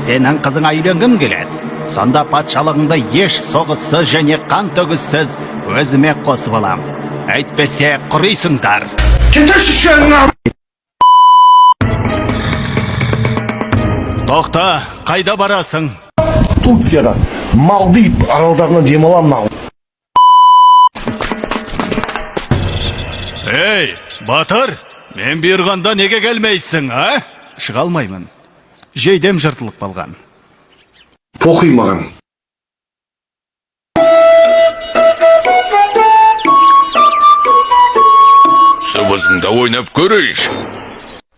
сенің қызыңа үйленгім келеді. Сонда патшалығыңды еш соғыссыз және қан төгіссіз өзіме қосып алам. Әйтпесе құрисыңдар. Тоқта, қайда барасың? Турцияда Малдив аралдарына демалам нау. Ей, Батыр, мен бұйырғанда неге келмейсің, а? Шыға алмаймын. Жейдем жыртылып қалған. Похуй маған. Сыбызыңда ойнап көрейші.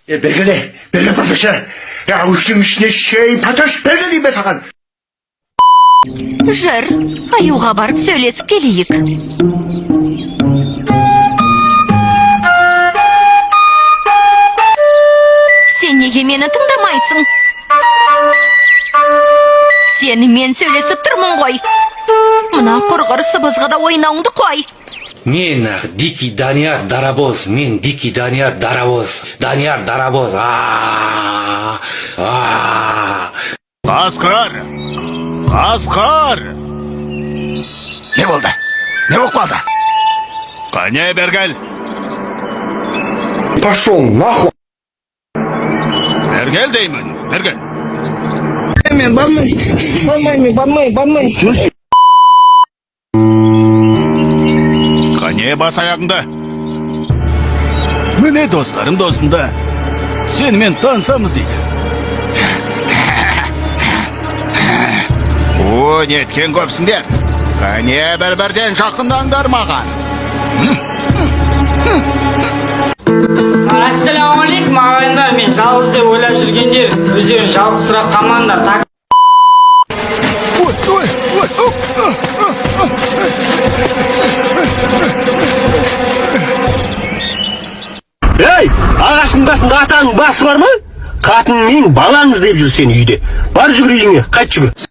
Бергеле Паташа. Я ушың ішіне шей Паташ бергеле бе саған. Жыр, аюға барып сөйлесіп келейік. Сен неге мені тыңдамайсың? Сені мен сөйлесіп тұрмын ғой. Мына құрғыр сыбызға да ойнауыңды қой. Мен Дикий Данияр Дарабоз, мен Дикий Данияр Дарабоз. Данияр Дарабоз. Асқар! Асқар! Не болды? Не болып қалды? Қане Бергел? Пошел нахуй. Бергел деймін, Бергел. Мен бармай. Қане бас аяғыңда? Міне достарым досында. Сен мен танысамыз дейді. О, неткен көпсіңдер. Қане бір-бірден жақындаңдар маған. Ассалаумағалейкум ағайындар, мен жалғыз деп ойлап жүргендер өздерін жалғызсырап қалмаңдар. Ей, ағашың басында атаның басы бар ма? Қатын мен балаңыз деп жүр сені үйде. Бар жүгір үйіңе, қайт жүгір.